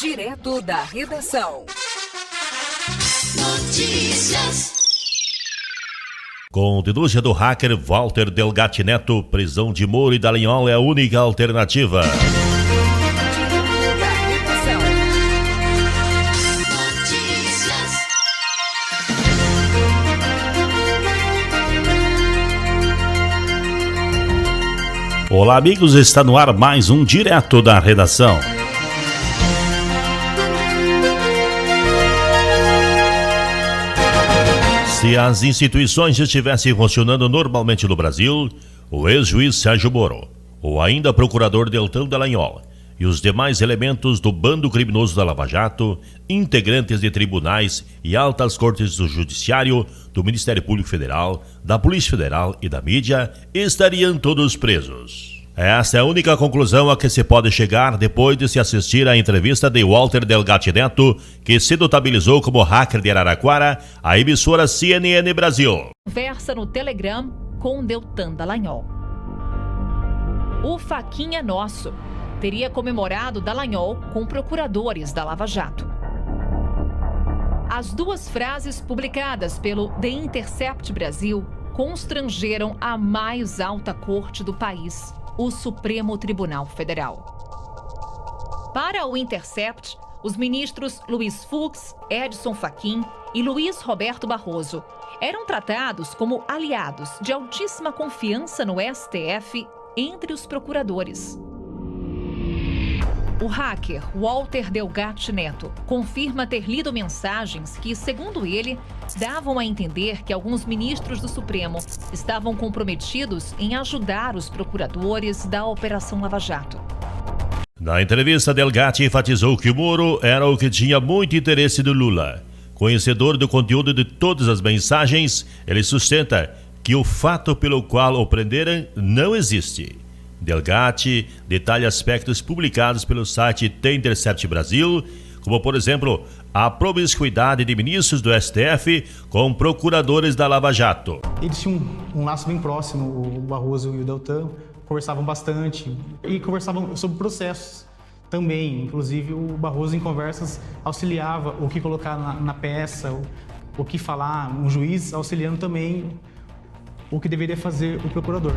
Direto da redação. Notícias. Com denúncia do hacker Walter Delgatti Neto, prisão de Moro e Dallagnol é a única alternativa. Direto da redação. Notícias. Olá, amigos, está no ar mais um Direto da Redação. Se as instituições estivessem funcionando normalmente no Brasil, o ex-juiz Sérgio Moro, ou ainda procurador Deltan Dallagnol, e os demais elementos do bando criminoso da Lava Jato, integrantes de tribunais e altas cortes do Judiciário, do Ministério Público Federal, da Polícia Federal e da mídia, estariam todos presos. Essa é a única conclusão a que se pode chegar depois de se assistir à entrevista de Walter Delgatti Neto, que se notabilizou como hacker de Araraquara, à emissora CNN Brasil. Conversa no Telegram com Deltan Dallagnol. O Faquinha é nosso. Teria comemorado Dallagnol com procuradores da Lava Jato. As duas frases publicadas pelo The Intercept Brasil constrangeram a mais alta corte do país, o Supremo Tribunal Federal. Para o Intercept, os ministros Luiz Fux, Edson Fachin e Luiz Roberto Barroso eram tratados como aliados de altíssima confiança no STF entre os procuradores. O hacker Walter Delgatti Neto confirma ter lido mensagens que, segundo ele, davam a entender que alguns ministros do Supremo estavam comprometidos em ajudar os procuradores da Operação Lava Jato. Na entrevista, Delgatti enfatizou que o Moro era o que tinha muito interesse do Lula. Conhecedor do conteúdo de todas as mensagens, ele sustenta que o fato pelo qual o prenderam não existe. Delgatti detalha aspectos publicados pelo site The Intercept Brasil, como, por exemplo, a promiscuidade de ministros do STF com procuradores da Lava Jato. Eles tinham um laço bem próximo, o Barroso e o Deltan, conversavam bastante e conversavam sobre processos também. Inclusive, o Barroso, em conversas, auxiliava o que colocar na peça, o que falar, um juiz auxiliando também o que deveria fazer o procurador.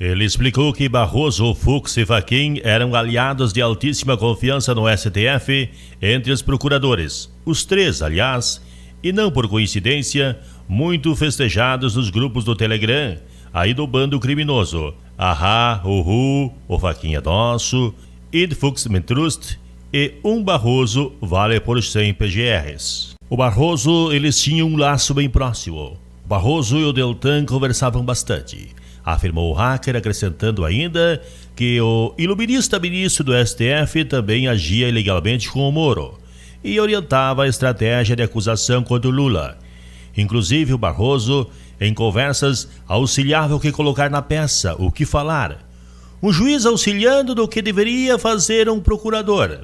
Ele explicou que Barroso, Fux e Fachin eram aliados de altíssima confiança no STF entre os procuradores. Os três, aliás, e não por coincidência, muito festejados nos grupos do Telegram, aí do bando criminoso. Ahá, Uhu, o Fachin é nosso, Id Fux me trust e Barroso vale por 100 PGRs. O Barroso, eles tinham um laço bem próximo. O Barroso e o Deltan conversavam bastante. Afirmou o hacker, acrescentando ainda que o iluminista ministro do STF também agia ilegalmente com o Moro e orientava a estratégia de acusação contra o Lula. Inclusive, o Barroso, em conversas, auxiliava o que colocar na peça, o que falar. Um juiz auxiliando do que deveria fazer um procurador.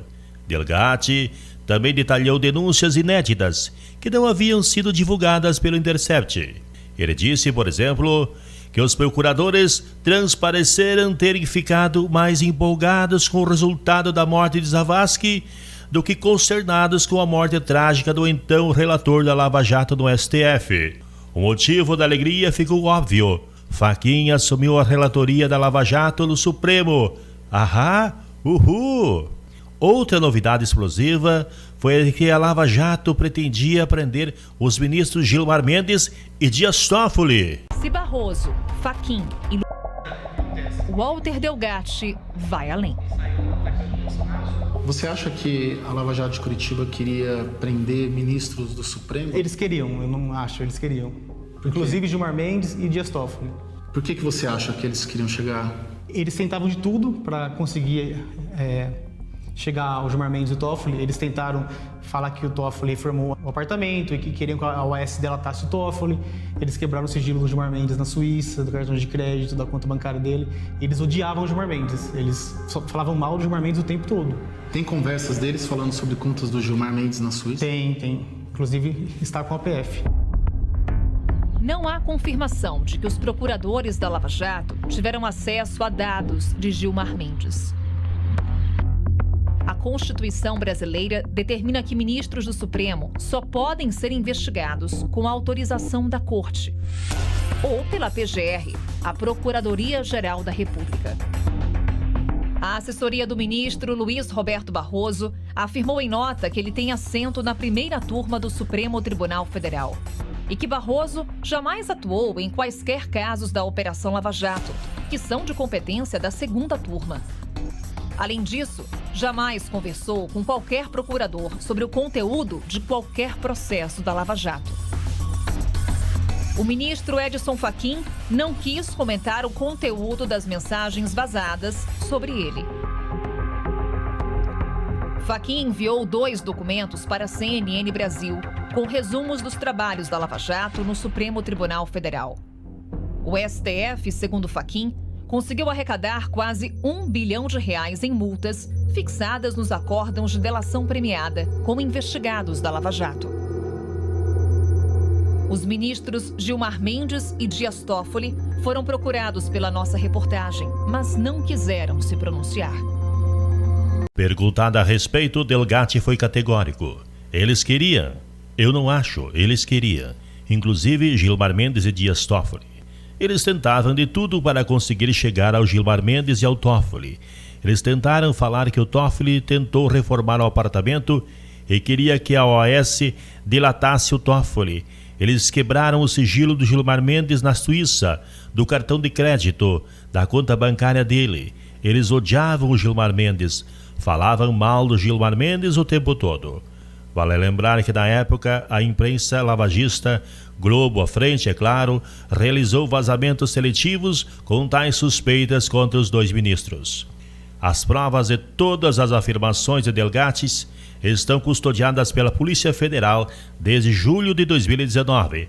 Delgatti também detalhou denúncias inéditas que não haviam sido divulgadas pelo Intercept. Ele disse, por exemplo, que os procuradores transpareceram terem ficado mais empolgados com o resultado da morte de Zavascki do que consternados com a morte trágica do então relator da Lava Jato no STF. O motivo da alegria ficou óbvio. Fachin assumiu a relatoria da Lava Jato no Supremo. Ahá, uhul! Outra novidade explosiva foi que a Lava Jato pretendia prender os ministros Gilmar Mendes e Dias Toffoli. Se Barroso, Fachin e Walter Delgatti vai além. Você acha que a Lava Jato de Curitiba queria prender ministros do Supremo? Eles queriam, eu não acho, eles queriam. Inclusive Gilmar Mendes e Dias Toffoli. Por que você acha que eles queriam chegar? Eles tentavam de tudo para conseguir chegar ao Gilmar Mendes e o Toffoli. Eles tentaram falar que o Toffoli formou o apartamento e que queriam que a OAS delatasse o Toffoli. Eles quebraram o sigilo do Gilmar Mendes na Suíça, do cartão de crédito, da conta bancária dele. Eles odiavam o Gilmar Mendes. Eles só falavam mal do Gilmar Mendes o tempo todo. Tem conversas deles falando sobre contas do Gilmar Mendes na Suíça? Tem. Inclusive está com a PF. Não há confirmação de que os procuradores da Lava Jato tiveram acesso a dados de Gilmar Mendes. A Constituição brasileira determina que ministros do Supremo só podem ser investigados com autorização da Corte ou pela PGR, a Procuradoria-Geral da República. A assessoria do ministro Luiz Roberto Barroso afirmou em nota que ele tem assento na primeira turma do Supremo Tribunal Federal e que Barroso jamais atuou em quaisquer casos da Operação Lava Jato, que são de competência da segunda turma. Além disso, jamais conversou com qualquer procurador sobre o conteúdo de qualquer processo da Lava Jato. O ministro Edson Fachin não quis comentar o conteúdo das mensagens vazadas sobre ele. Fachin enviou 2 documentos para a CNN Brasil, com resumos dos trabalhos da Lava Jato no Supremo Tribunal Federal. O STF, segundo Fachin, conseguiu arrecadar quase R$1 bilhão em multas fixadas nos acórdãos de delação premiada com investigados da Lava Jato. Os ministros Gilmar Mendes e Dias Toffoli foram procurados pela nossa reportagem, mas não quiseram se pronunciar. Perguntada a respeito, Delgatti foi categórico. Eles queriam. Eu não acho, eles queriam. Inclusive Gilmar Mendes e Dias Toffoli. Eles tentavam de tudo para conseguir chegar ao Gilmar Mendes e ao Toffoli. Eles tentaram falar que o Toffoli tentou reformar o apartamento e queria que a OAS dilatasse o Toffoli. Eles quebraram o sigilo do Gilmar Mendes na Suíça, do cartão de crédito, da conta bancária dele. Eles odiavam o Gilmar Mendes, falavam mal do Gilmar Mendes o tempo todo. Vale lembrar que na época a imprensa lavagista, Globo à frente, é claro, realizou vazamentos seletivos com tais suspeitas contra os 2 ministros. As provas de todas as afirmações de Delgatti estão custodiadas pela Polícia Federal desde julho de 2019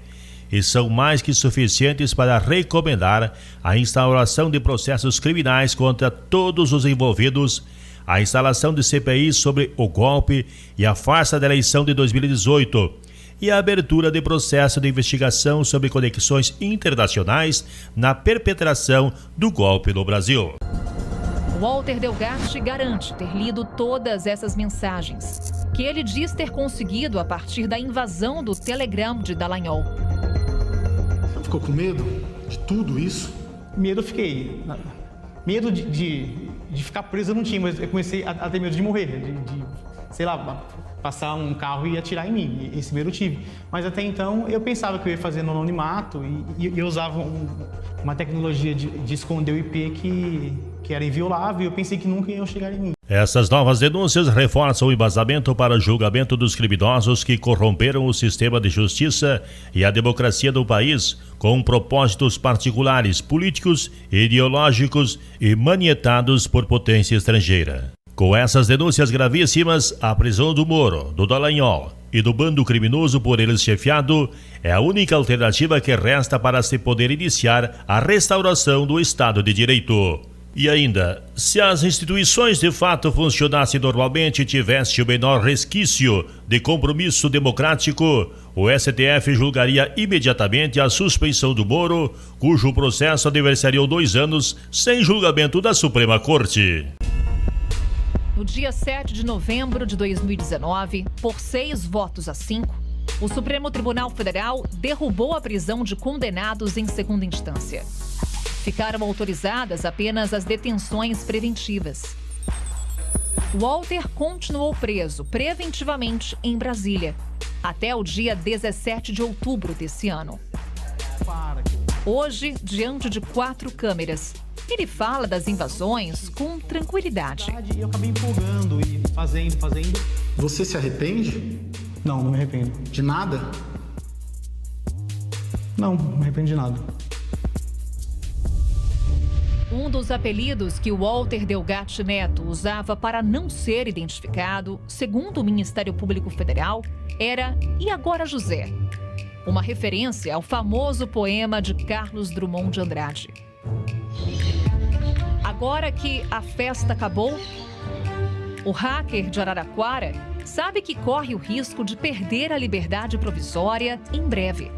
e são mais que suficientes para recomendar a instauração de processos criminais contra todos os envolvidos, a instalação de CPI sobre o golpe e a farsa da eleição de 2018 e a abertura de processo de investigação sobre conexões internacionais na perpetração do golpe no Brasil. Walter Delgatti garante ter lido todas essas mensagens, que ele diz ter conseguido a partir da invasão do Telegram de Dallagnol. Ficou com medo de tudo isso? Medo eu fiquei. Medo de ficar preso eu não tinha, mas eu comecei a ter medo de morrer, sei lá, passar um carro e atirar em mim. Esse medo eu tive. Mas até então eu pensava que eu ia fazer no anonimato e eu usava uma tecnologia de esconder o IP que era inviolável e eu pensei que nunca iam chegar em mim. Essas novas denúncias reforçam o embasamento para o julgamento dos criminosos que corromperam o sistema de justiça e a democracia do país com propósitos particulares, políticos, ideológicos e manietados por potência estrangeira. Com essas denúncias gravíssimas, a prisão do Moro, do Dallagnol e do bando criminoso por eles chefiado é a única alternativa que resta para se poder iniciar a restauração do Estado de Direito. E ainda, se as instituições de fato funcionassem normalmente e tivessem o menor resquício de compromisso democrático, o STF julgaria imediatamente a suspeição do Moro, cujo processo adversaria 2 anos sem julgamento da Suprema Corte. No dia 7 de novembro de 2019, por 6 votos a 5, o Supremo Tribunal Federal derrubou a prisão de condenados em segunda instância. Ficaram autorizadas apenas as detenções preventivas. Walter continuou preso preventivamente em Brasília, até o dia 17 de outubro desse ano. Hoje, diante de 4 câmeras, ele fala das invasões com tranquilidade. Eu acabei empolgando e fazendo. Você se arrepende? Não me arrependo. De nada? Não me arrependo de nada. Um dos apelidos que Walter Delgatti Neto usava para não ser identificado, segundo o Ministério Público Federal, era "E agora José?", uma referência ao famoso poema de Carlos Drummond de Andrade. Agora que a festa acabou, o hacker de Araraquara sabe que corre o risco de perder a liberdade provisória em breve.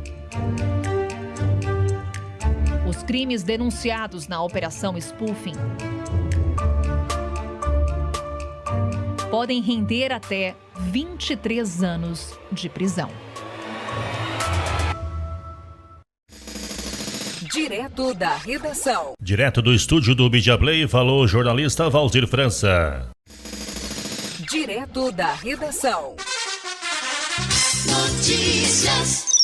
Os crimes denunciados na Operação Spoofing podem render até 23 anos de prisão. Direto da redação. Direto do estúdio do Mídia Play, falou o jornalista Valdir França. Direto da redação. Notícias.